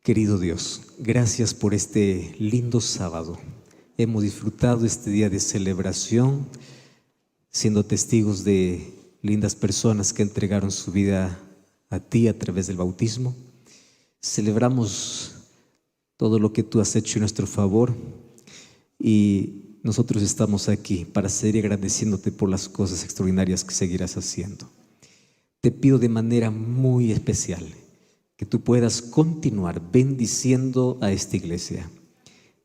Querido Dios, gracias por este lindo sábado. Hemos disfrutado este día de celebración, siendo testigos de lindas personas que entregaron su vida a ti a través del bautismo. Celebramos todo lo que tú has hecho en nuestro favor y nosotros estamos aquí para seguir agradeciéndote por las cosas extraordinarias que seguirás haciendo. Te pido de manera muy especial que tú puedas continuar bendiciendo a esta iglesia,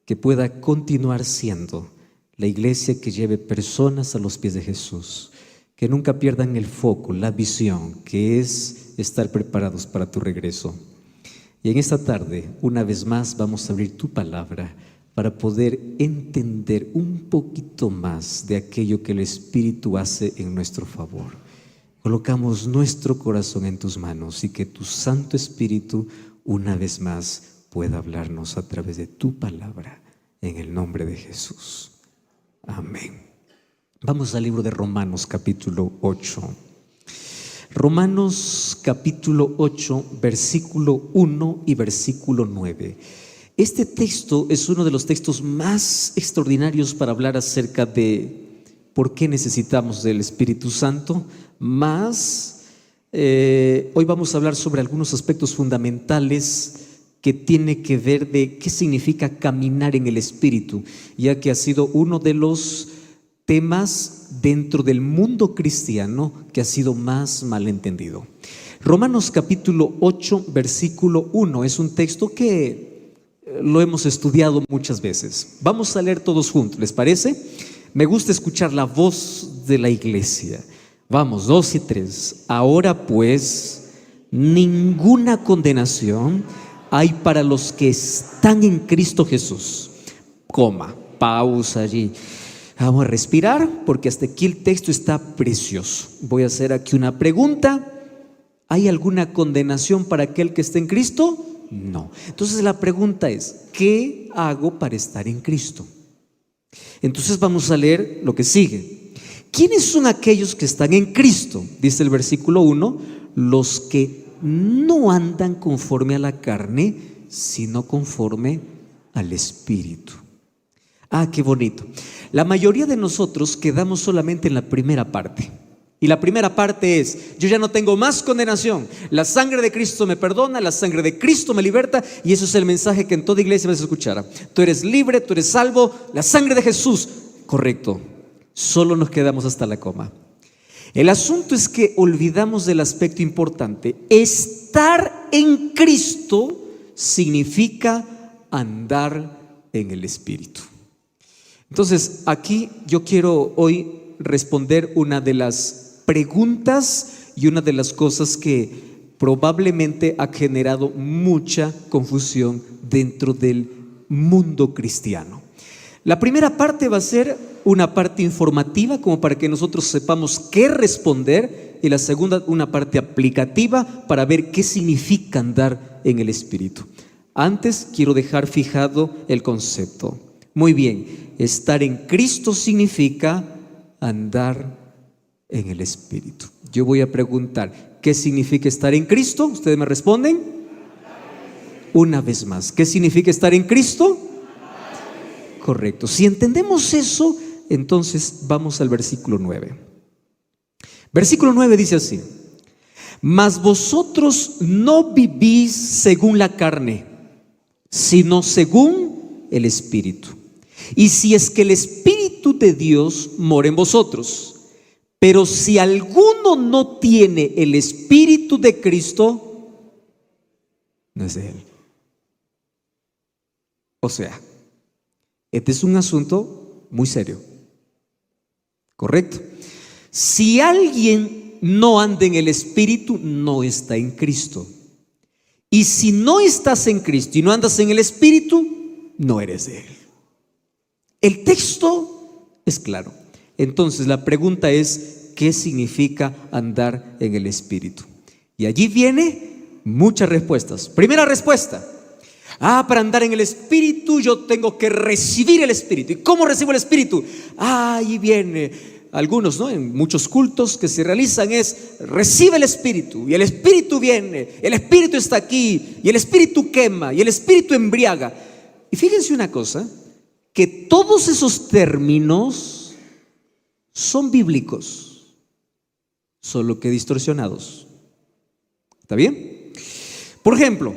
que pueda continuar siendo la iglesia que lleve personas a los pies de Jesús, que nunca pierdan el foco, la visión, que es estar preparados para tu regreso. Y en esta tarde, una vez más, vamos a abrir tu palabra para poder entender un poquito más de aquello que el Espíritu hace en nuestro favor. Colocamos nuestro corazón en tus manos y que tu Santo Espíritu una vez más pueda hablarnos a través de tu palabra, en el nombre de Jesús. Amén. Vamos al libro de Romanos capítulo 8. Romanos capítulo 8, versículo 1 y versículo 9. Este texto es uno de los textos más extraordinarios para hablar acerca de por qué necesitamos del Espíritu Santo. Hoy vamos a hablar sobre algunos aspectos fundamentales que tiene que ver de qué significa caminar en el Espíritu, ya que ha sido uno de los temas dentro del mundo cristiano que ha sido más malentendido. Romanos capítulo 8, versículo 1 es un texto que lo hemos estudiado muchas veces. Vamos a leer todos juntos, ¿les parece? Me gusta escuchar la voz de la iglesia. Vamos, 2 y 3. Ahora pues, ninguna condenación hay para los que están en Cristo Jesús. Pausa allí. Vamos a respirar porque hasta aquí el texto está precioso. Voy a hacer aquí una pregunta. ¿Hay alguna condenación para aquel que está en Cristo? No. Entonces la pregunta es, ¿qué hago para estar en Cristo? Entonces vamos a leer lo que sigue. ¿Quiénes son aquellos que están en Cristo? Dice el versículo 1, los que no andan conforme a la carne, sino conforme al Espíritu. Qué bonito. La mayoría de nosotros quedamos solamente en la primera parte. Y la primera parte es, yo ya no tengo más condenación. La sangre de Cristo me perdona, la sangre de Cristo me liberta. Y eso es el mensaje que en toda iglesia vas a escuchar. Tú eres libre, tú eres salvo, la sangre de Jesús. Correcto. Solo nos quedamos hasta la coma. El asunto es que olvidamos del aspecto importante. Estar en Cristo significa andar en el Espíritu. Entonces, aquí yo quiero hoy responder una de las preguntas y una de las cosas que probablemente ha generado mucha confusión dentro del mundo cristiano. La primera parte va a ser una parte informativa, como para que nosotros sepamos qué responder, y la segunda, una parte aplicativa para ver qué significa andar en el Espíritu. Antes quiero dejar fijado el concepto. Muy bien, estar en Cristo significa andar en el Espíritu. Yo voy a preguntar, ¿qué significa estar en Cristo? ¿Ustedes me responden? Una vez más, ¿qué significa estar en Cristo? Correcto. Si entendemos eso, entonces vamos al versículo 9. Versículo 9 dice así: mas vosotros no vivís según la carne, sino según el Espíritu. Y si es que el Espíritu de Dios mora en vosotros. Pero si alguno no tiene el Espíritu de Cristo, no es de Él. O sea, este es un asunto muy serio. ¿Correcto? Si alguien no anda en el Espíritu, no está en Cristo. Y si no estás en Cristo y no andas en el Espíritu, no eres de Él. El texto es claro. Entonces la pregunta es, ¿qué significa andar en el Espíritu? Y allí viene muchas respuestas. Primera respuesta: para andar en el Espíritu yo tengo que recibir el Espíritu. ¿Y cómo recibo el Espíritu? Ahí viene. algunos, ¿no?, en muchos cultos que se realizan es: recibe el Espíritu, y el Espíritu viene, el Espíritu está aquí, y el Espíritu quema, y el Espíritu embriaga. Y fíjense una cosa, que todos esos términos son bíblicos, solo que distorsionados. ¿Está bien? Por ejemplo,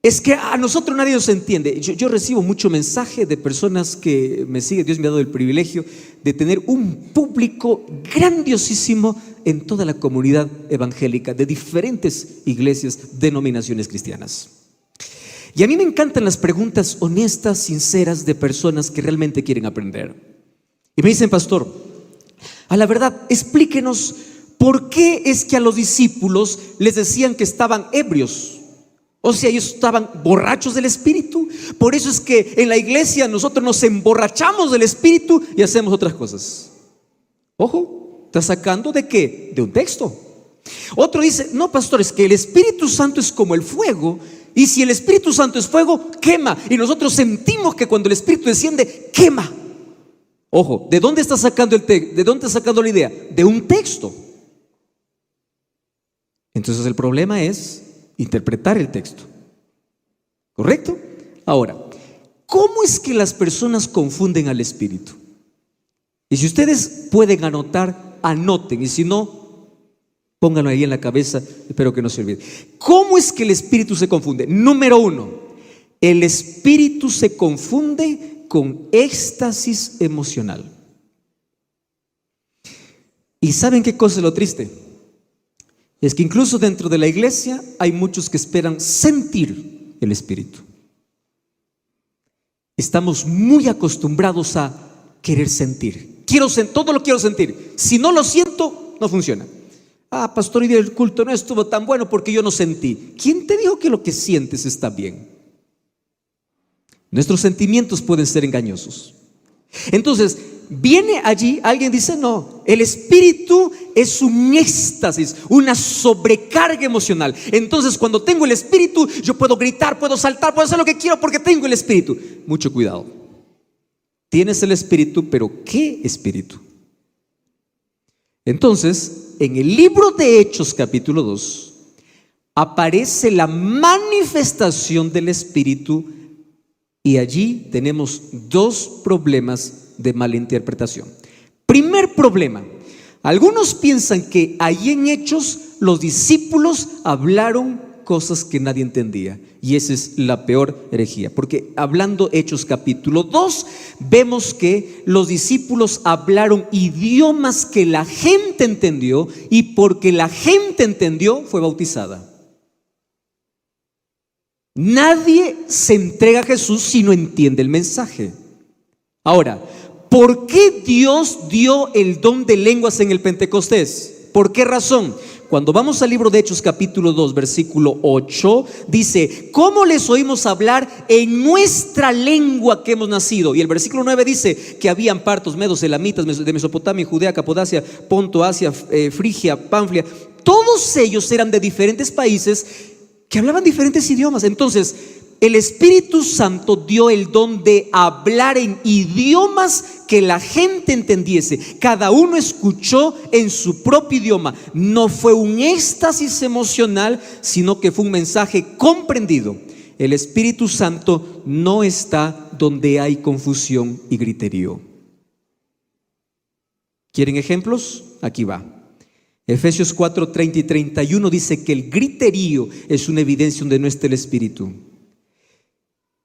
es que a nosotros nadie nos entiende. Yo recibo mucho mensaje de personas que me siguen. Dios me ha dado el privilegio de tener un público grandiosísimo en toda la comunidad evangélica de diferentes iglesias, denominaciones cristianas. Y a mí me encantan las preguntas honestas, sinceras, de personas que realmente quieren aprender. Y me dicen: pastor, a la verdad, explíquenos por qué es que a los discípulos les decían que estaban ebrios. O sea, ellos estaban borrachos del Espíritu. Por eso es que en la iglesia nosotros nos emborrachamos del Espíritu y hacemos otras cosas. Ojo, ¿está sacando de qué? De un texto. Otro dice: no, pastor, es que el Espíritu Santo es como el fuego, y si el Espíritu Santo es fuego, quema. Y nosotros sentimos que cuando el Espíritu desciende, quema. Ojo, ¿de dónde está sacando ¿de dónde está sacando la idea? De un texto. Entonces el problema es interpretar el texto, ¿correcto? Ahora, ¿cómo es que las personas confunden al Espíritu? Y si ustedes pueden anotar, anoten, y si no, pónganlo ahí en la cabeza, espero que no se olvide. ¿Cómo es que el Espíritu se confunde? Número uno, el Espíritu se confunde con éxtasis emocional. ¿Y saben qué cosa es lo triste? Es que incluso dentro de la iglesia hay muchos que esperan sentir el Espíritu. Estamos muy acostumbrados a querer sentir. Todo lo quiero sentir. Si no lo siento, no funciona. Ah, pastor, hoy día el culto no estuvo tan bueno porque yo no sentí. ¿Quién te dijo que lo que sientes está bien? Nuestros sentimientos pueden ser engañosos. Entonces, viene allí, alguien dice: no, el Espíritu es un éxtasis, una sobrecarga emocional. Entonces, cuando tengo el Espíritu, yo puedo gritar, puedo saltar, puedo hacer lo que quiero porque tengo el Espíritu. Mucho cuidado. Tienes el Espíritu, pero ¿qué Espíritu? Entonces, en el libro de Hechos capítulo 2 aparece la manifestación del Espíritu, y allí tenemos dos problemas de malinterpretación. Primer problema: algunos piensan que ahí en Hechos los discípulos hablaron cosas que nadie entendía, y esa es la peor herejía, porque hablando Hechos capítulo 2 vemos que los discípulos hablaron idiomas que la gente entendió, y porque la gente entendió fue bautizada. Nadie se entrega a Jesús si no entiende el mensaje. Ahora, ¿por qué Dios dio el don de lenguas en el Pentecostés? ¿Por qué razón? Cuando vamos al libro de Hechos capítulo 2 versículo 8, dice: ¿cómo les oímos hablar en nuestra lengua que hemos nacido? Y el versículo 9 dice que habían partos, medos, elamitas, de Mesopotamia, Judea, Capadocia, Ponto, Asia, Frigia, Panfilia. Todos ellos eran de diferentes países que hablaban diferentes idiomas. Entonces, el Espíritu Santo dio el don de hablar en idiomas que la gente entendiese. Cada uno escuchó en su propio idioma. No fue un éxtasis emocional, sino que fue un mensaje comprendido. El Espíritu Santo no está donde hay confusión y griterío. ¿Quieren ejemplos? Aquí va. Efesios 4, 30 y 31 dice que el griterío es una evidencia donde no está el Espíritu.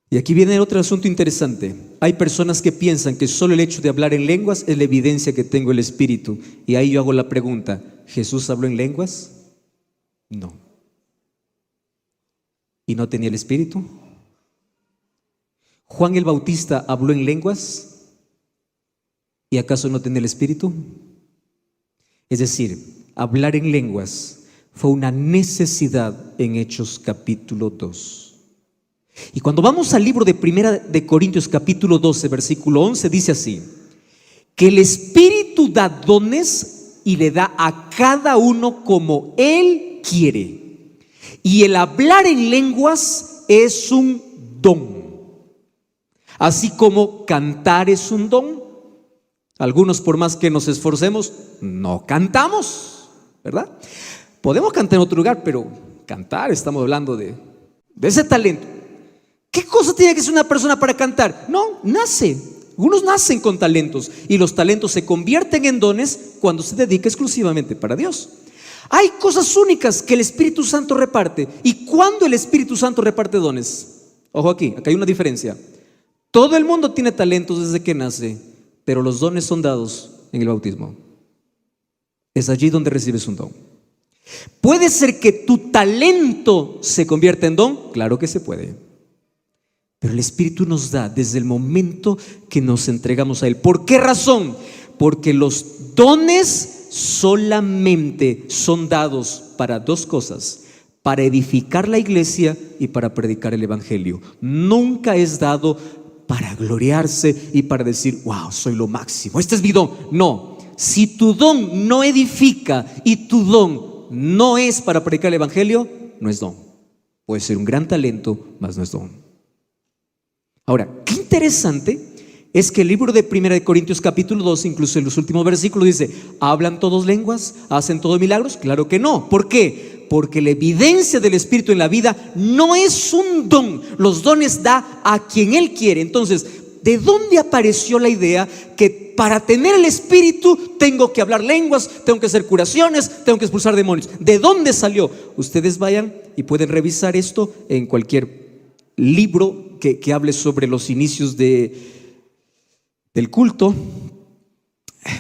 Y aquí viene otro asunto interesante. Hay personas que piensan que solo el hecho de hablar en lenguas es la evidencia que tengo el Espíritu. Y ahí yo hago la pregunta: ¿Jesús habló en lenguas? No. ¿Y no tenía el Espíritu? ¿Juan el Bautista habló en lenguas? ¿Y acaso no tenía el Espíritu? Es decir, hablar en lenguas fue una necesidad en Hechos capítulo 2. Y cuando vamos al libro de Primera de Corintios capítulo 12 versículo 11, dice así: que el Espíritu da dones y le da a cada uno como Él quiere. Y el hablar en lenguas es un don. Así como cantar es un don, Algunos, por más que nos esforcemos, no cantamos, ¿verdad? Podemos cantar en otro lugar, pero cantar, estamos hablando de ese talento. ¿Qué cosa tiene que ser una persona para cantar? No, nace. Algunos nacen con talentos y los talentos se convierten en dones cuando se dedica exclusivamente para Dios. Hay cosas únicas que el Espíritu Santo reparte. ¿Y cuándo el Espíritu Santo reparte dones? Ojo aquí, acá hay una diferencia. Todo el mundo tiene talentos desde que nace, pero los dones son dados en el bautismo. Es allí donde recibes un don. ¿Puede ser que tu talento se convierta en don? Claro que se puede. Pero el Espíritu nos da desde el momento que nos entregamos a Él. ¿Por qué razón? Porque los dones solamente son dados para dos cosas: para edificar la iglesia y para predicar el evangelio. Nunca es dado para gloriarse y para decir, wow, soy lo máximo, este es mi don. No, si tu don no edifica y tu don no es para predicar el evangelio, no es don. Puede ser un gran talento, mas no es don. Ahora, qué interesante es que el libro de 1 Corintios capítulo 2, incluso en los últimos versículos dice, ¿hablan todos lenguas? ¿Hacen todos milagros? Claro que no. ¿Por qué? Porque la evidencia del Espíritu en la vida no es un don. Los dones da a quien Él quiere. Entonces, ¿de dónde apareció la idea que para tener el Espíritu tengo que hablar lenguas, tengo que hacer curaciones, tengo que expulsar demonios? ¿De dónde salió? Ustedes vayan y pueden revisar esto en cualquier libro que hable sobre los inicios del culto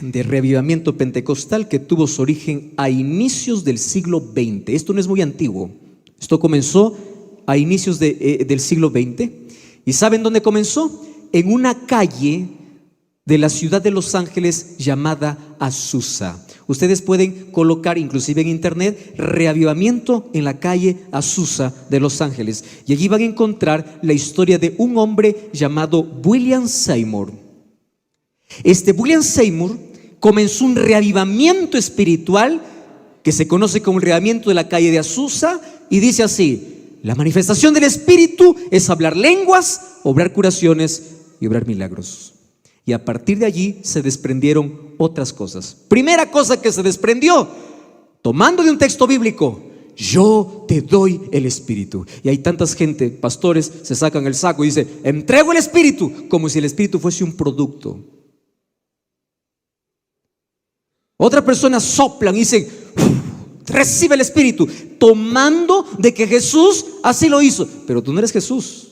de reavivamiento pentecostal que tuvo su origen a inicios del siglo XX. Esto no es muy antiguo, esto comenzó a inicios del siglo XX. ¿Y saben dónde comenzó? En una calle de la ciudad de Los Ángeles llamada Azusa. Ustedes pueden colocar inclusive en internet reavivamiento en la calle Azusa de Los Ángeles y allí van a encontrar la historia de un hombre llamado William Seymour. Este William Seymour comenzó un reavivamiento espiritual que se conoce como el reavivamiento de la calle de Azusa y dice así: la manifestación del Espíritu es hablar lenguas, obrar curaciones y obrar milagros. Y a partir de allí se desprendieron otras cosas. Primera cosa que se desprendió, tomando de un texto bíblico: yo te doy el Espíritu. Y hay tantas gente, pastores, se sacan el saco y dicen, entrego el Espíritu, como si el Espíritu fuese un producto. Otra persona soplan y dicen, recibe el Espíritu, tomando de que Jesús así lo hizo. Pero tú no eres Jesús.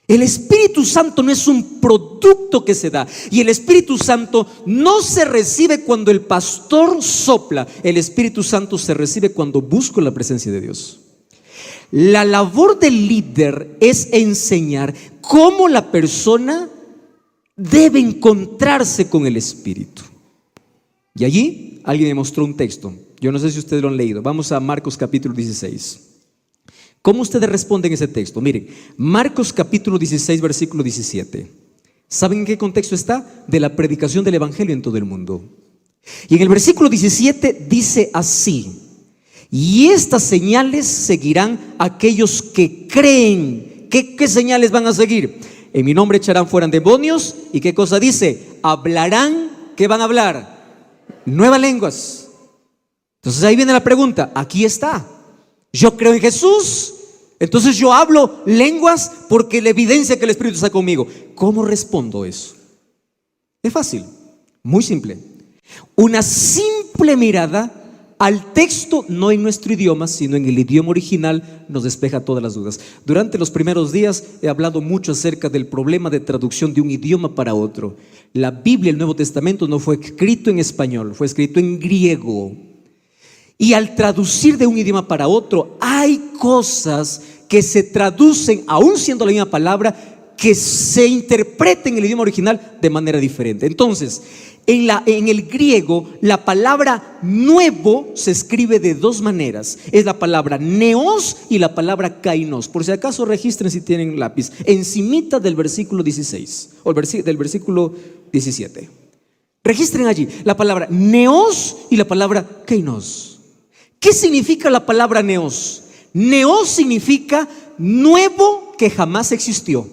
El Espíritu Santo no es un producto que se da. Y el Espíritu Santo no se recibe cuando el pastor sopla. El Espíritu Santo se recibe cuando busco la presencia de Dios. La labor del líder es enseñar cómo la persona debe encontrarse con el Espíritu. Y allí alguien me mostró un texto. Yo no sé si ustedes lo han leído. Vamos a Marcos capítulo 16. ¿Cómo ustedes responden ese texto? Miren, Marcos capítulo 16, versículo 17. ¿Saben en qué contexto está? De la predicación del evangelio en todo el mundo. Y en el versículo 17 dice así: y estas señales seguirán a aquellos que creen. ¿Qué señales van a seguir? En mi nombre echarán fuera demonios. ¿Y qué cosa dice? Hablarán. ¿Qué van a hablar? Nuevas lenguas. Entonces ahí viene la pregunta. Aquí está. Yo creo en Jesús, entonces yo hablo lenguas porque la evidencia que el Espíritu está conmigo. ¿Cómo respondo eso? Es fácil, muy simple. Una simple mirada al texto, no en nuestro idioma, sino en el idioma original, nos despeja todas las dudas. Durante los primeros días he hablado mucho acerca del problema de traducción de un idioma para otro. La Biblia, el Nuevo Testamento, no fue escrito en español, fue escrito en griego. Y al traducir de un idioma para otro, hay cosas que se traducen, aún siendo la misma palabra, que se interpreten en el idioma original de manera diferente. Entonces, en el griego, la palabra nuevo se escribe de dos maneras. Es la palabra neos y la palabra kainos. Por si acaso registren si tienen lápiz, encimita del versículo 16 o del versículo 17. Registren allí la palabra neos y la palabra kainos. ¿Qué significa la palabra neos? Neos significa nuevo que jamás existió.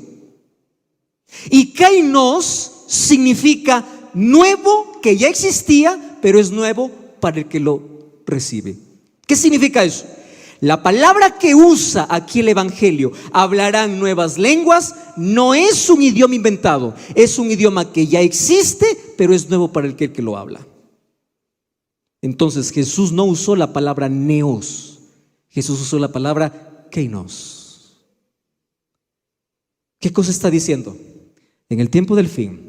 Y kainos significa nuevo, que ya existía, pero es nuevo para el que lo recibe. ¿Qué significa eso? La palabra que usa aquí el Evangelio, hablarán nuevas lenguas, no es un idioma inventado, es un idioma que ya existe, pero es nuevo para el que lo habla. Entonces Jesús no usó la palabra neos, Jesús usó la palabra kainos. ¿Qué cosa está diciendo? En el tiempo del fin,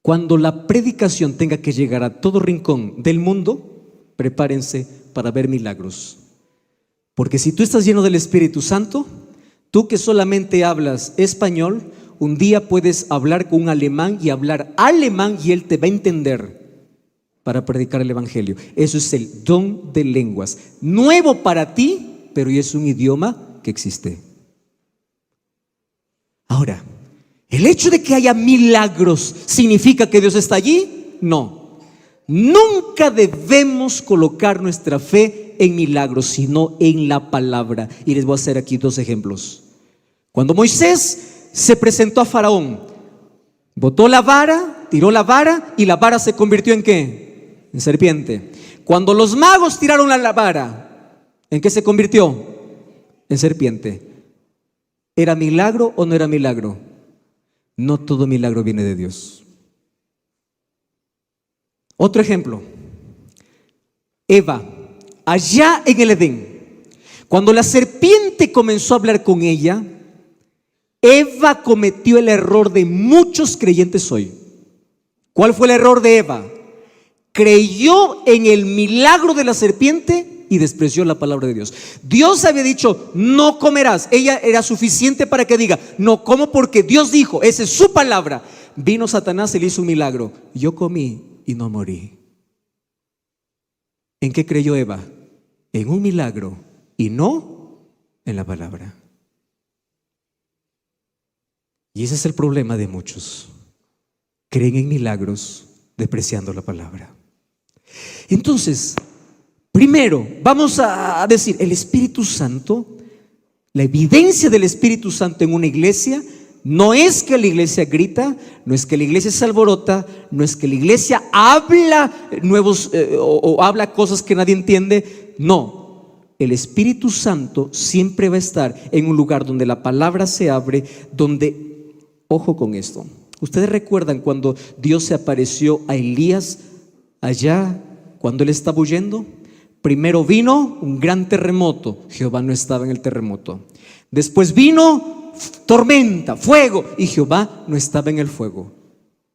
cuando la predicación tenga que llegar a todo rincón del mundo, prepárense para ver milagros. Porque si tú estás lleno del Espíritu Santo, tú que solamente hablas español, un día puedes hablar con un alemán y hablar alemán y él te va a entender para predicar el Evangelio. Eso es el don de lenguas. Nuevo para ti, pero ya es un idioma que existe. Ahora, ¿el hecho de que haya milagros significa que Dios está allí? No. Nunca debemos colocar nuestra fe en milagros, sino en la palabra. Y les voy a hacer aquí dos ejemplos. Cuando Moisés se presentó a Faraón, botó la vara, tiró la vara y la vara se convirtió ¿en qué? En serpiente. Cuando los magos tiraron la vara, ¿en qué se convirtió? En serpiente. ¿Era milagro o no era milagro? No todo milagro viene de Dios. Otro ejemplo. Eva, allá en el Edén, cuando la serpiente comenzó a hablar con ella, Eva cometió el error de muchos creyentes hoy. ¿Cuál fue el error de Eva? Creyó en el milagro de la serpiente y despreció la palabra de Dios. Dios había dicho, no comerás. Ella era suficiente para que diga, no como porque Dios dijo, esa es su palabra. Vino Satanás y le hizo un milagro. Yo comí y no morí. ¿En qué creyó Eva? En un milagro y no en la palabra. Y ese es el problema de muchos. Creen en milagros despreciando la palabra. Entonces, primero vamos a decir, el Espíritu Santo, la evidencia del Espíritu Santo en una iglesia no es que la iglesia grita, no es que la iglesia se alborota, no es que la iglesia habla o habla cosas que nadie entiende. No, el Espíritu Santo siempre va a estar en un lugar donde la palabra se abre, donde, ojo con esto, ustedes recuerdan cuando Dios se apareció a Elías allá cuando él estaba huyendo. Primero vino un gran terremoto, Jehová no estaba en el terremoto. Después vino tormenta, fuego, y Jehová no estaba en el fuego.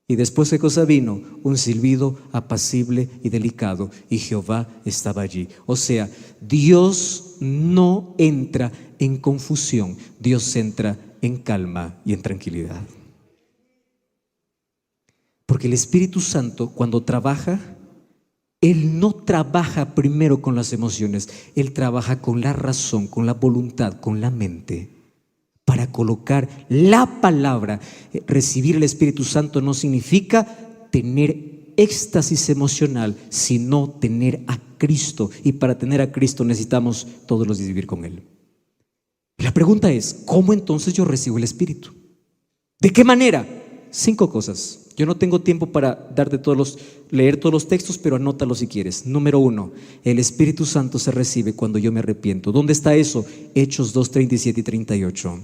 Y después, ¿qué cosa vino? Un silbido apacible y delicado, y Jehová estaba allí. O sea, Dios no entra en confusión, Dios entra en calma y en tranquilidad. Porque el Espíritu Santo, cuando trabaja, Él no trabaja primero con las emociones, Él trabaja con la razón, con la voluntad, con la mente, para colocar la palabra. Recibir el Espíritu Santo no significa tener éxtasis emocional, sino tener a Cristo. Y para tener a Cristo necesitamos todos los días vivir con Él. Y la pregunta es, ¿cómo entonces yo recibo el Espíritu? ¿De qué manera? 5 cosas. Yo no tengo tiempo para leer todos los textos, pero anótalo si quieres. Número 1, el Espíritu Santo se recibe cuando yo me arrepiento. ¿Dónde está eso? Hechos 2, 37 y 38.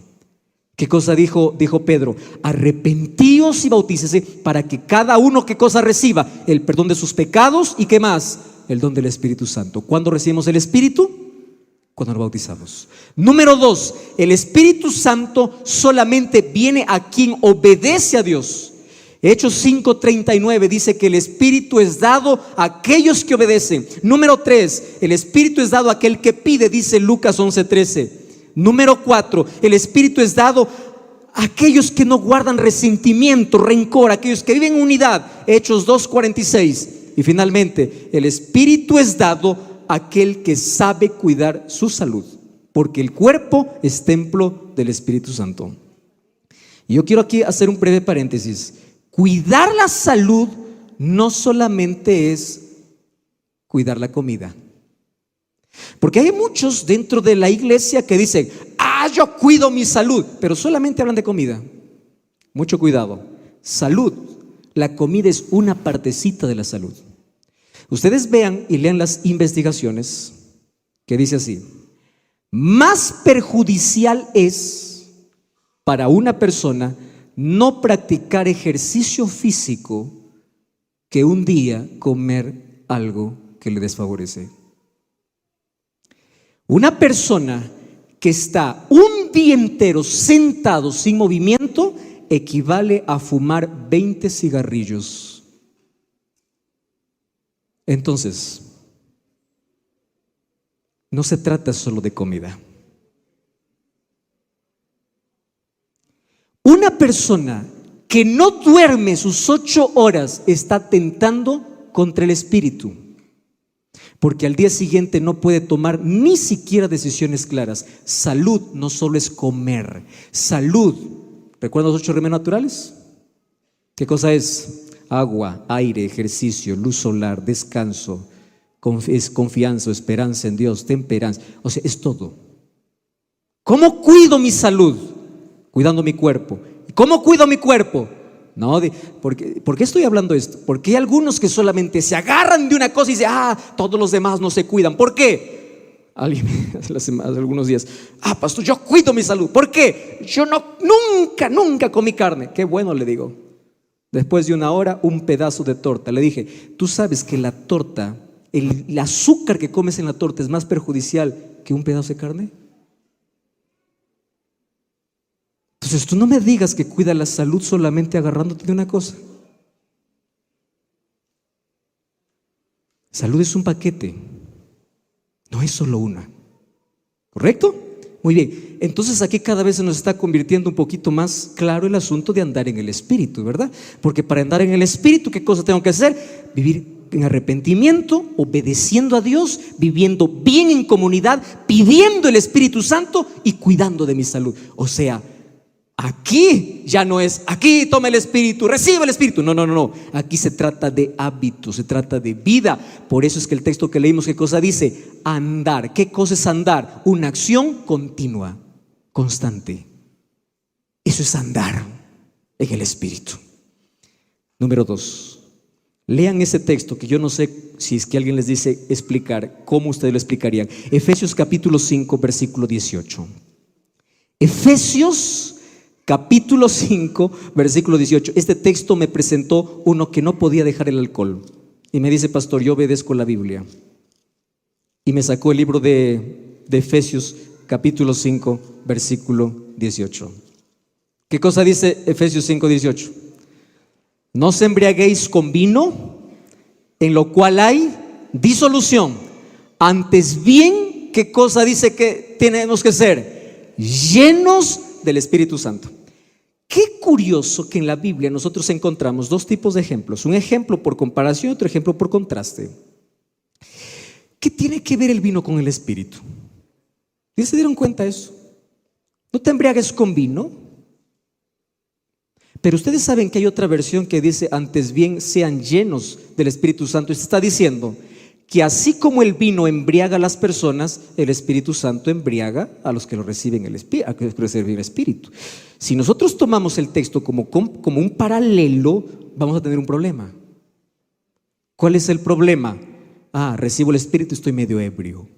¿Qué cosa dijo Pedro? Arrepentíos y bautícese para que cada uno, ¿qué cosa reciba? El perdón de sus pecados y ¿qué más? El don del Espíritu Santo. ¿Cuándo recibimos el Espíritu? Cuando nos bautizamos. Número 2, el Espíritu Santo solamente viene a quien obedece a Dios. Hechos 5:39 dice que el Espíritu es dado a aquellos que obedecen. Número 3, el Espíritu es dado a aquel que pide, dice Lucas 11:13. Número 4, el Espíritu es dado a aquellos que no guardan resentimiento, rencor, aquellos que viven en unidad. Hechos 2:46. Y finalmente, el Espíritu es dado a aquel que sabe cuidar su salud, porque el cuerpo es templo del Espíritu Santo. Y yo quiero aquí hacer un breve paréntesis. Cuidar la salud no solamente es cuidar la comida, porque hay muchos dentro de la iglesia que dicen, yo cuido mi salud, pero solamente hablan de comida. Mucho cuidado. Salud. La comida es una partecita de la salud. Ustedes vean y lean las investigaciones que dice así: más perjudicial es para una persona no practicar ejercicio físico que un día comer algo que le desfavorece. Una persona que está un día entero sentado sin movimiento equivale a fumar 20 cigarrillos. Entonces, no se trata solo de comida. Una persona que no duerme sus 8 horas está atentando contra el espíritu, porque al día siguiente no puede tomar ni siquiera decisiones claras. Salud no solo es comer. Salud, ¿recuerdan los 8 remedios naturales? ¿Qué cosa es? Agua, aire, ejercicio, luz solar, descanso, confianza, esperanza en Dios, temperanza. O sea, es todo. ¿Cómo cuido mi salud? Cuidando mi cuerpo. ¿Cómo cuido mi cuerpo? No, ¿por qué estoy hablando esto? Porque hay algunos que solamente se agarran de una cosa y dicen, todos los demás no se cuidan. ¿Por qué? Alguien hace algunos días, pastor, yo cuido mi salud. ¿Por qué? Yo nunca comí carne. Qué bueno, le digo. Después de 1 hora, un pedazo de torta. Le dije, tú sabes que la torta, el azúcar que comes en la torta es más perjudicial que un pedazo de carne. Entonces tú no me digas que cuida la salud solamente agarrándote de una cosa. Salud es un paquete, no es solo una. ¿Correcto? Muy bien, entonces aquí cada vez se nos está convirtiendo un poquito más claro el asunto de andar en el Espíritu, ¿verdad? Porque para andar en el Espíritu, ¿qué cosa tengo que hacer? Vivir en arrepentimiento, obedeciendo a Dios, viviendo bien en comunidad, pidiendo el Espíritu Santo y cuidando de mi salud. O sea, aquí ya no es, aquí toma el Espíritu, recibe el Espíritu. No. Aquí se trata de hábitos, se trata de vida. Por eso es que el texto que leímos, ¿qué cosa dice? Andar. ¿Qué cosa es andar? Una acción continua, constante. Eso es andar en el Espíritu. Número 2. Lean ese texto que yo no sé si es que alguien les dice explicar, ¿cómo ustedes lo explicarían? Efesios capítulo 5, versículo 18. Efesios capítulo 5, versículo 18. Este texto me presentó uno que no podía dejar el alcohol. Y me dice, pastor, yo obedezco la Biblia. Y me sacó el libro de Efesios, capítulo 5, versículo 18. ¿Qué cosa dice Efesios 5, 18? No os embriaguéis con vino, en lo cual hay disolución. Antes bien, ¿qué cosa dice que tenemos que ser? Llenos del Espíritu Santo. Qué curioso que en la Biblia nosotros encontramos 2 tipos de ejemplos. Un ejemplo por comparación y otro ejemplo por contraste. ¿Qué tiene que ver el vino con el Espíritu? ¿Ya se dieron cuenta de eso? No te embriagues con vino. Pero ustedes saben que hay otra versión que dice, antes bien sean llenos del Espíritu Santo. Y se está diciendo que así como el vino embriaga a las personas, el Espíritu Santo embriaga a los que lo reciben el Espíritu. Si nosotros tomamos el texto como un paralelo, vamos a tener un problema. ¿Cuál es el problema? Recibo el Espíritu y estoy medio ebrio.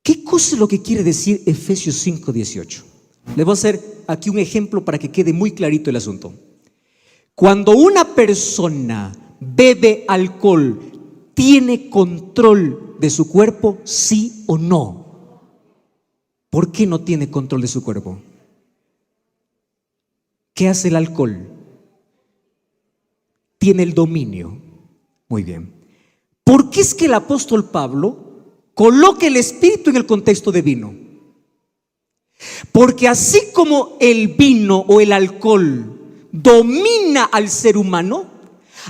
¿Qué cosa es lo que quiere decir Efesios 5, 18? Les voy a hacer aquí un ejemplo para que quede muy clarito el asunto. Cuando una persona bebe alcohol, ¿tiene control de su cuerpo, sí o no? ¿Por qué no tiene control de su cuerpo? ¿Qué hace el alcohol? Tiene el dominio. Muy bien. ¿Por qué es que el apóstol Pablo coloca el Espíritu en el contexto de vino? Porque así como el vino o el alcohol domina al ser humano,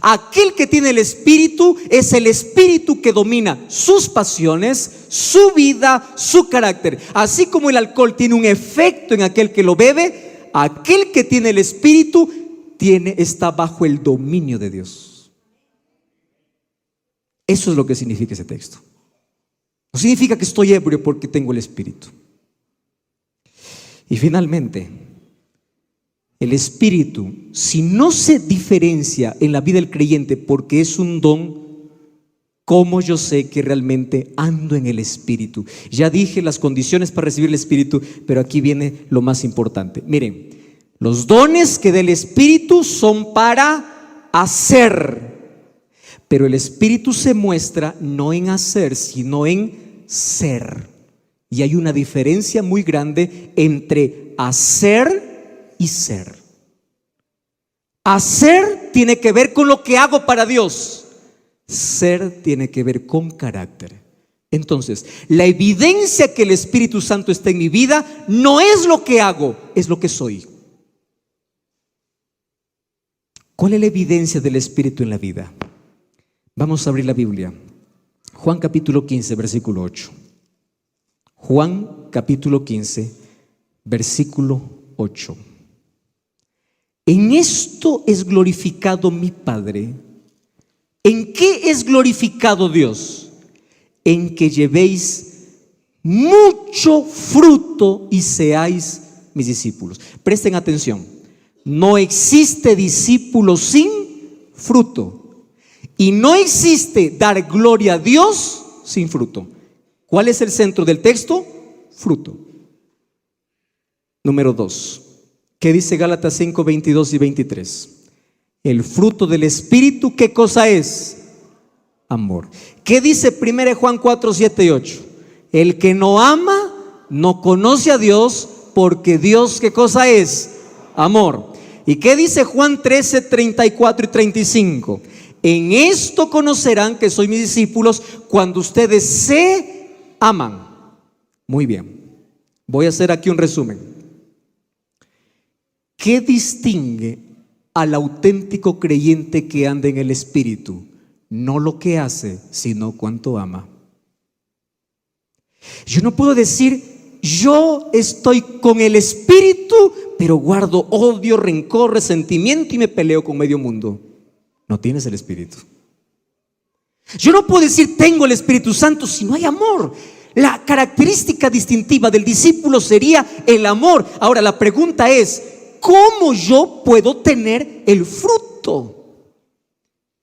aquel que tiene el Espíritu es el Espíritu que domina sus pasiones, su vida, su carácter. Así como el alcohol tiene un efecto en aquel que lo bebe, aquel que tiene el Espíritu está bajo el dominio de Dios. Eso es lo que significa ese texto. No significa que estoy ebrio porque tengo el Espíritu. Y finalmente, El Espíritu, si no se diferencia en la vida del creyente porque es un don, ¿cómo yo sé que realmente ando en el Espíritu? Ya dije las condiciones para recibir el Espíritu, pero aquí viene lo más importante. Miren, los dones que da el Espíritu son para hacer, pero el Espíritu se muestra no en hacer, sino en ser. Y hay una diferencia muy grande entre hacer y ser. Hacer tiene que ver con lo que hago para Dios. Ser tiene que ver con carácter. Entonces, la evidencia que el Espíritu Santo está en mi vida no es lo que hago, es lo que soy. ¿Cuál es la evidencia del Espíritu en la vida? Vamos a abrir la Biblia. Juan capítulo 15, versículo 8. Juan capítulo 15, versículo 8. En esto es glorificado mi Padre. ¿En qué es glorificado Dios? En que llevéis mucho fruto y seáis mis discípulos. Presten atención. No existe discípulo sin fruto. Y no existe dar gloria a Dios sin fruto. ¿Cuál es el centro del texto? Fruto. Número 2. ¿Qué dice Gálatas 5, 22 y 23? El fruto del Espíritu, ¿qué cosa es? Amor. ¿Qué dice 1 Juan 4, 7 y 8? El que no ama no conoce a Dios, porque Dios, ¿qué cosa es? Amor. ¿Y qué dice Juan 13, 34 y 35? En esto conocerán que soy mis discípulos cuando ustedes se aman. Muy bien. Voy a hacer aquí un resumen. ¿Qué distingue al auténtico creyente que anda en el Espíritu? No lo que hace, sino cuánto ama. Yo no puedo decir, yo estoy con el Espíritu, pero guardo odio, rencor, resentimiento y me peleo con medio mundo. No tienes el Espíritu. Yo no puedo decir, tengo el Espíritu Santo, si no hay amor. La característica distintiva del discípulo sería el amor. Ahora la pregunta es, ¿cómo yo puedo tener el fruto?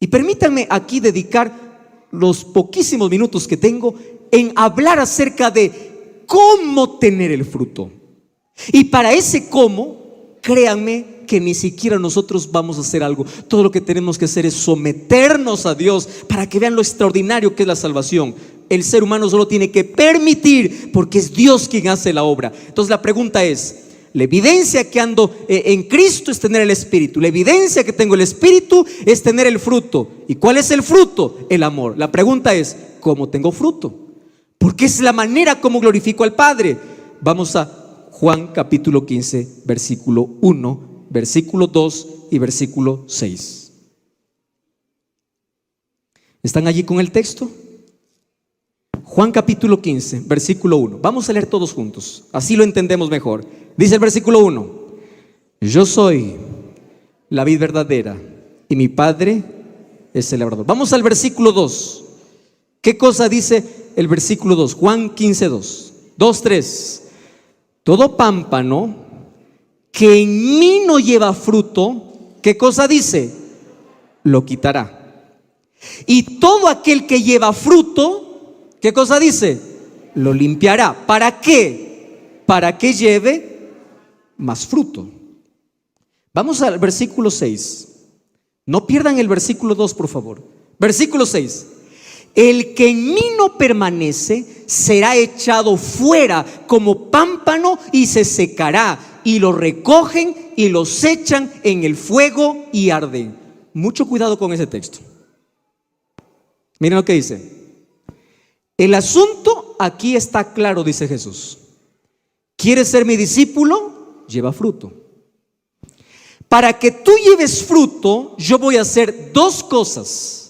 Y permítanme aquí dedicar los poquísimos minutos que tengo en hablar acerca de cómo tener el fruto. Y para ese cómo, créanme que ni siquiera nosotros vamos a hacer algo. Todo lo que tenemos que hacer es someternos a Dios para que vean lo extraordinario que es la salvación. El ser humano solo tiene que permitir, porque es Dios quien hace la obra. Entonces la pregunta es, la evidencia que ando en Cristo es tener el Espíritu. La evidencia que tengo el Espíritu es tener el fruto. ¿Y cuál es el fruto? El amor. La pregunta es, ¿cómo tengo fruto? Porque es la manera como glorifico al Padre. Vamos a Juan capítulo 15, versículo 1, versículo 2 y versículo 6. ¿Están allí con el texto? Juan capítulo 15, versículo 1. Vamos a leer todos juntos, así lo entendemos mejor. Dice el versículo 1: yo soy la vid verdadera y mi Padre es el labrador. Vamos al versículo 2. ¿Qué cosa dice el versículo 2? Juan 15, 2. 2, 3. Todo pámpano que en mí no lleva fruto, ¿qué cosa dice? Lo quitará. Y todo aquel que lleva fruto, ¿qué cosa dice? Lo limpiará. ¿Para qué? Para que lleve más fruto. Vamos al versículo 6. No pierdan el versículo 2, por favor. Versículo 6. El que en mí no permanece será echado fuera como pámpano y se secará, y lo recogen y los echan en el fuego y arden. Mucho cuidado con ese texto. Miren lo que dice. El asunto aquí está claro, dice Jesús. ¿Quieres ser mi discípulo? Lleva fruto. Para que tú lleves fruto, yo voy a hacer dos cosas.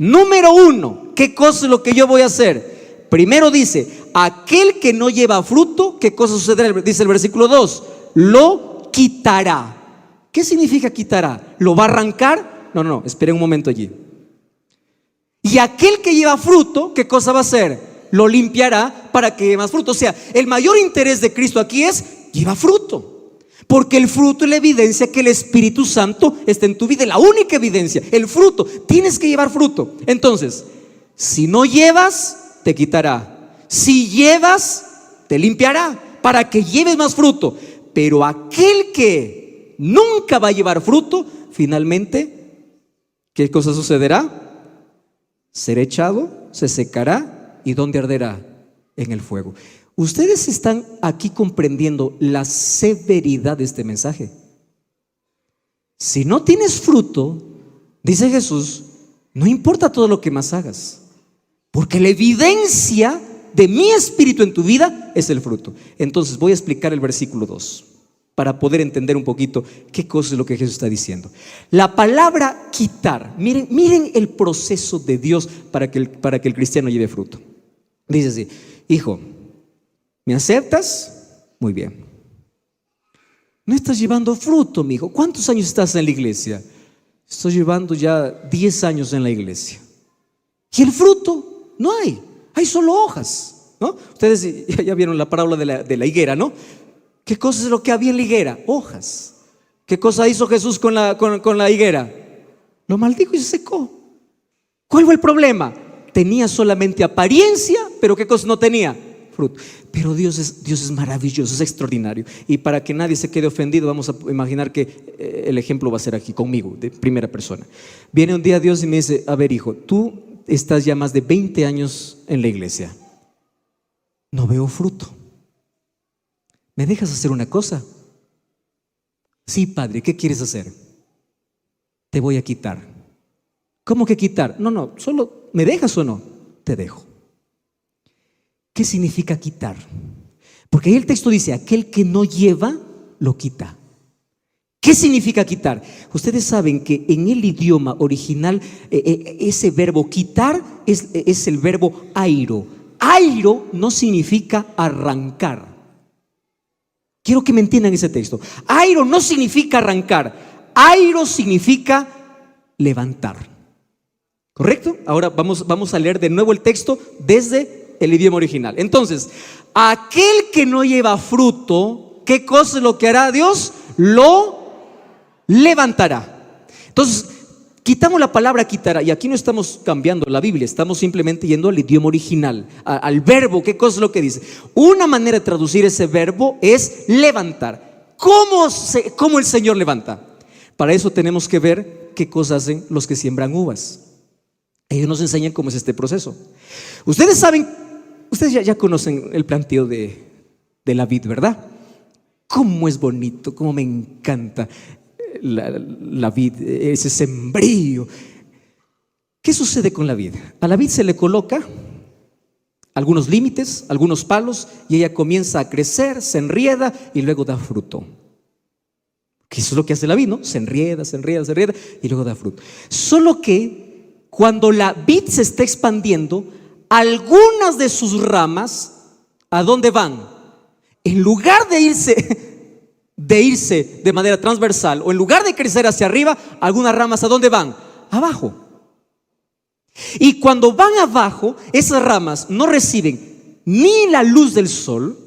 Número 1, ¿qué cosa es lo que yo voy a hacer? Primero dice, aquel que no lleva fruto, ¿qué cosa sucederá? Dice el versículo 2, lo quitará. ¿Qué significa quitará? ¿Lo va a arrancar? No, esperen un momento allí. Y aquel que lleva fruto, ¿qué cosa va a hacer? Lo limpiará para que lleve más fruto. O sea, el mayor interés de Cristo aquí es, lleva fruto. Porque el fruto es la evidencia que el Espíritu Santo está en tu vida. Es la única evidencia, el fruto. Tienes que llevar fruto. Entonces, si no llevas, te quitará. Si llevas, te limpiará para que lleves más fruto. Pero aquel que nunca va a llevar fruto, finalmente, ¿qué cosa sucederá? Será echado, se secará. ¿Y dónde arderá? En el fuego. Ustedes están aquí comprendiendo la severidad de este mensaje. Si no tienes fruto, dice Jesús, no importa todo lo que más hagas, porque la evidencia de mi espíritu en tu vida es el fruto. Entonces voy a explicar el versículo 2 para poder entender un poquito qué cosa es lo que Jesús está diciendo. La palabra quitar, miren el proceso de Dios para que el cristiano lleve fruto. Dice así: hijo, ¿me aceptas? Muy bien. No estás llevando fruto, mi hijo. ¿Cuántos años estás en la iglesia? Estoy llevando ya 10 años en la iglesia. Y el fruto no hay. Hay solo hojas, ¿no? Ustedes ya vieron la parábola de la higuera, ¿no? ¿Qué cosa es lo que había en la higuera? Hojas. ¿Qué cosa hizo Jesús con la higuera? Lo maldijo y se secó. ¿Cuál fue el problema? Tenía solamente apariencia, pero ¿qué cosa no tenía? Fruto. Pero Dios es maravilloso, es extraordinario. Y para que nadie se quede ofendido, vamos a imaginar que el ejemplo va a ser aquí conmigo, de primera persona. Viene un día Dios y me dice: a ver, hijo, tú estás ya más de 20 años en la iglesia, no veo fruto. ¿Me dejas hacer una cosa? Sí, padre, ¿qué quieres hacer? Te voy a quitar. ¿Cómo que quitar? No, solo ¿me dejas o no? Te dejo. ¿Qué significa quitar? Porque ahí el texto dice: aquel que no lleva, lo quita. ¿Qué significa quitar? Ustedes saben que en el idioma original ese verbo quitar es el verbo airo. Airo no significa arrancar. Quiero que me entiendan ese texto. Airo no significa arrancar. Airo significa levantar. ¿Correcto? Ahora vamos a leer de nuevo el texto desde el idioma original. Entonces, aquel que no lleva fruto, ¿qué cosa es lo que hará Dios? Lo levantará. Entonces, quitamos la palabra quitará, y aquí no estamos cambiando la Biblia, estamos simplemente yendo al idioma original, al verbo. ¿Qué cosa es lo que dice? Una manera de traducir ese verbo es levantar. ¿Cómo el Señor levanta? Para eso tenemos que ver qué cosas hacen los que siembran uvas. Ellos nos enseñan cómo es este proceso. Ustedes saben, ustedes ya conocen el planteo de la vid, ¿verdad? Cómo es bonito, cómo me encanta la vid, ese sembrío. ¿Qué sucede con la vid? A la vid se le coloca algunos límites, algunos palos, y ella comienza a crecer, se enrieda y luego da fruto. Que eso es lo que hace la vid, ¿no? Se enrieda y luego da fruto. Solo que cuando la vid se está expandiendo, algunas de sus ramas, ¿a dónde van? En lugar de irse de manera transversal, o en lugar de crecer hacia arriba, algunas ramas ¿a dónde van? Abajo. Y cuando van abajo, esas ramas no reciben ni la luz del sol.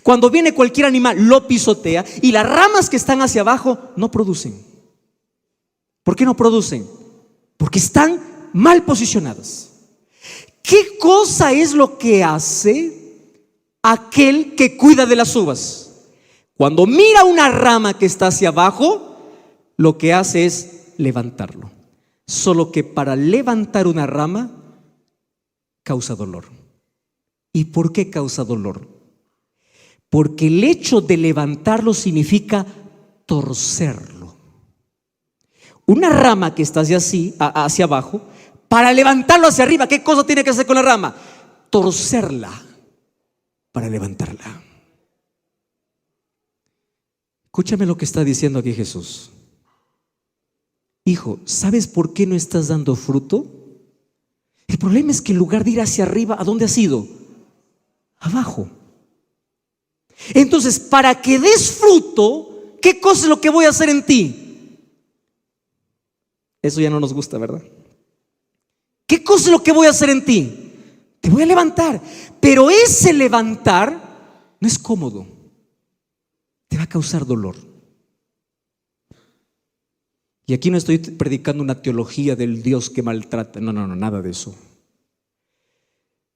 Cuando viene cualquier animal, lo pisotea, y las ramas que están hacia abajo no producen. ¿Por qué no producen? Porque están mal posicionadas. ¿Qué cosa es lo que hace aquel que cuida de las uvas? Cuando mira una rama que está hacia abajo, lo que hace es levantarlo. Solo que para levantar una rama causa dolor. ¿Y por qué causa dolor? Porque el hecho de levantarlo significa torcerlo. Una rama que está hacia abajo, para levantarlo hacia arriba, ¿qué cosa tiene que hacer con la rama? Torcerla para levantarla. Escúchame lo que está diciendo aquí Jesús. Hijo, ¿sabes por qué no estás dando fruto? El problema es que en lugar de ir hacia arriba, ¿a dónde has ido? Abajo. Entonces, para que des fruto, ¿qué cosa es lo que voy a hacer en ti? Eso ya no nos gusta, ¿verdad? ¿Qué cosa es lo que voy a hacer en ti? Te voy a levantar. Pero ese levantar no es cómodo. Te va a causar dolor. Y aquí no estoy predicando una teología del Dios que maltrata. No, nada de eso.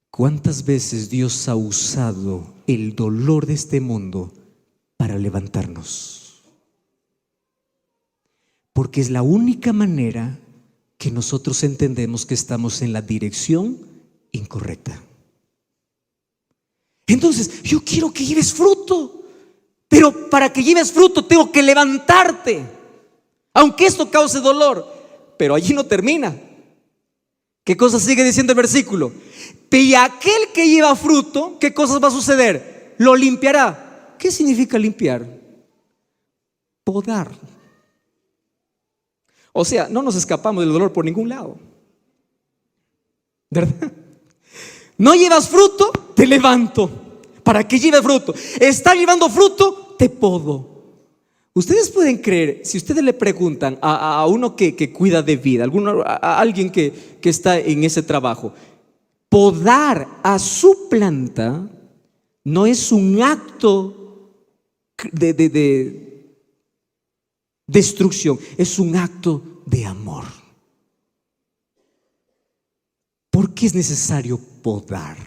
¿Cuántas veces Dios ha usado el dolor de este mundo para levantarnos? Porque es la única manera que nosotros entendemos que estamos en la dirección incorrecta. Entonces, yo quiero que lleves fruto, pero para que lleves fruto tengo que levantarte, aunque esto cause dolor. Pero allí no termina. ¿Qué cosa sigue diciendo el versículo? Y aquel que lleva fruto, ¿qué cosas va a suceder? Lo limpiará. ¿Qué significa limpiar? Podar. O sea, no nos escapamos del dolor por ningún lado, ¿verdad? No llevas fruto, te levanto para que lleve fruto. Está llevando fruto, te podo. Ustedes pueden creer, si ustedes le preguntan a uno que cuida de vida, a alguien que está en ese trabajo, podar a su planta no es un acto de destrucción, es un acto de amor. ¿Por qué es necesario podar?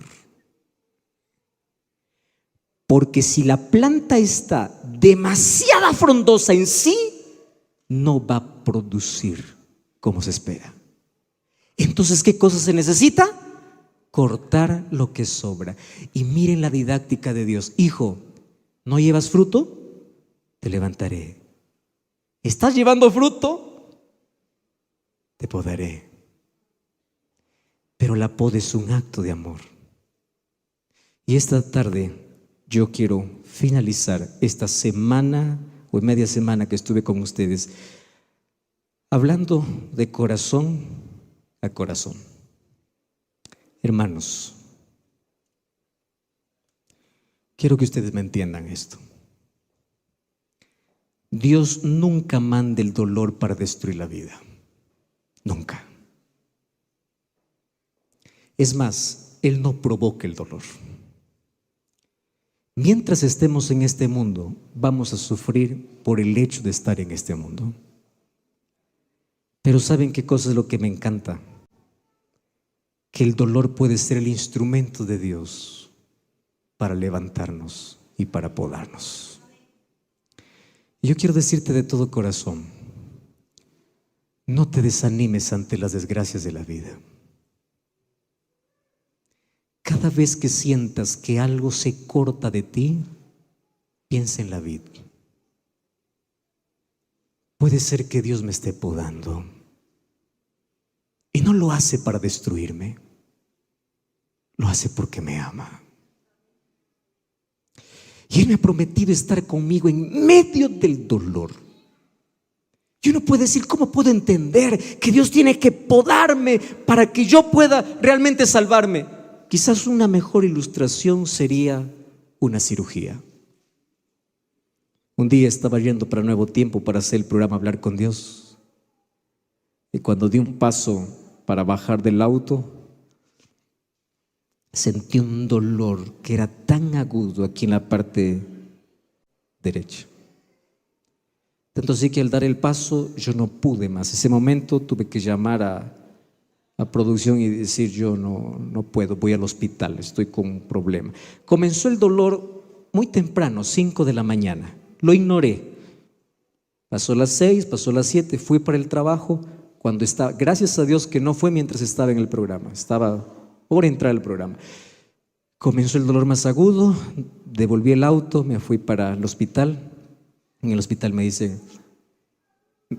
Porque si la planta está demasiado frondosa en sí, no va a producir como se espera. Entonces, ¿qué cosa se necesita? Cortar lo que sobra. Y miren la didáctica de Dios. Hijo, ¿no llevas fruto? Te levantaré. ¿Estás llevando fruto? Te podaré. Pero la poda es un acto de amor. Y esta tarde yo quiero finalizar esta semana o media semana que estuve con ustedes hablando de corazón a corazón. Hermanos, quiero que ustedes me entiendan esto. Dios nunca manda el dolor para destruir la vida. Nunca. Es más, Él no provoca el dolor. Mientras estemos en este mundo, vamos a sufrir por el hecho de estar en este mundo. Pero ¿saben qué cosa es lo que me encanta? Que el dolor puede ser el instrumento de Dios para levantarnos y para podarnos. Y yo quiero decirte de todo corazón, no te desanimes ante las desgracias de la vida. Cada vez que sientas que algo se corta de ti, piensa en la vida. Puede ser que Dios me esté podando y no lo hace para destruirme, lo hace porque me ama. Y Él me ha prometido estar conmigo en medio del dolor. Y uno puede decir, ¿cómo puedo entender que Dios tiene que podarme para que yo pueda realmente salvarme? Quizás una mejor ilustración sería una cirugía. Un día estaba yendo para Nuevo Tiempo para hacer el programa Hablar con Dios. Y cuando di un paso para bajar del auto, sentí un dolor que era tan agudo aquí en la parte derecha. Tanto así que al dar el paso yo no pude más. Ese momento tuve que llamar a producción y decir, yo no puedo, voy al hospital, estoy con un problema. Comenzó el dolor muy temprano, 5 de la mañana. Lo ignoré. Pasó las 6, pasó las 7, fui para el trabajo. Cuando estaba, gracias a Dios que no fue mientras estaba en el programa, estaba por entrar al programa. Comenzó el dolor más agudo, devolví el auto, me fui para el hospital. En el hospital me dice,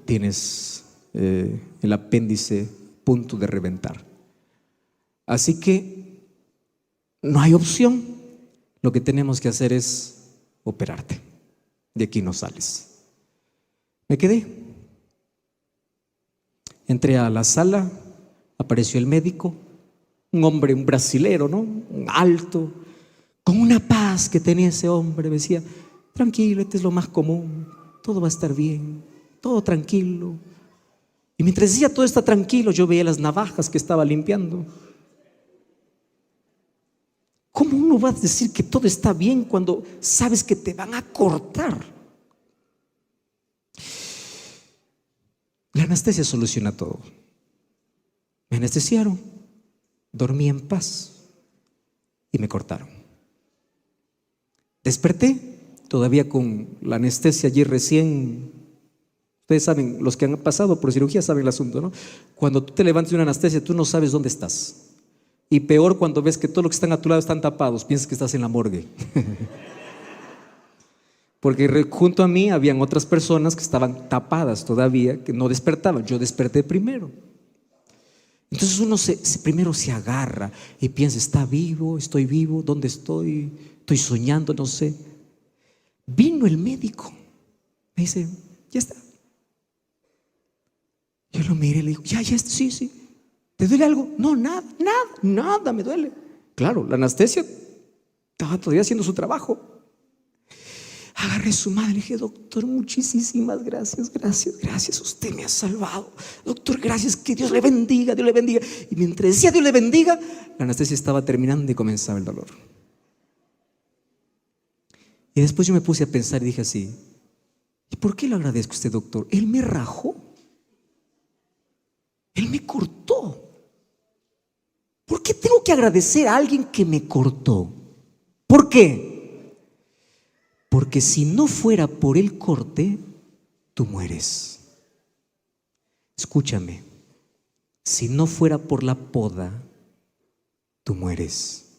tienes el apéndice punto de reventar. Así que no hay opción. Lo que tenemos que hacer es operarte. De aquí no sales. Me quedé. Entré a la sala, apareció el médico, un hombre, un brasilero, ¿no? Un alto, con una paz que tenía ese hombre. Me decía, tranquilo, este es lo más común, todo va a estar bien, todo tranquilo. Y mientras decía todo está tranquilo, yo veía las navajas que estaba limpiando. ¿Cómo uno va a decir que todo está bien cuando sabes que te van a cortar? anestesia soluciona todo. Me anestesiaron, dormí en paz y me cortaron. Desperté, todavía con la anestesia allí recién. Ustedes saben, los que han pasado por cirugía saben el asunto, ¿no? Cuando tú te levantas de una anestesia, tú no sabes dónde estás. Y peor cuando ves que todos los que están a tu lado están tapados, piensas que estás en la morgue. Porque junto a mí habían otras personas que estaban tapadas todavía, que no despertaban. Yo desperté primero. Entonces uno primero se agarra y piensa, ¿está vivo? ¿Estoy vivo? ¿Dónde estoy? ¿Estoy soñando? No sé. Vino el médico. Me dice, ya está. Yo lo miré y le digo, ya, sí. ¿Te duele algo? No, nada me duele. Claro, la anestesia estaba todavía haciendo su trabajo. Agarré su mano y le dije, doctor, muchísimas gracias, usted me ha salvado. Doctor, gracias, que Dios le bendiga. Y mientras decía Dios le bendiga, la anestesia estaba terminando y comenzaba el dolor. Y después yo me puse a pensar y dije así, ¿y por qué le agradezco a usted, doctor? Él me rajó, él me cortó. ¿Por qué tengo que agradecer a alguien que me cortó? ¿Por qué? Porque si no fuera por el corte, tú mueres. Escúchame, si no fuera por la poda, tú mueres.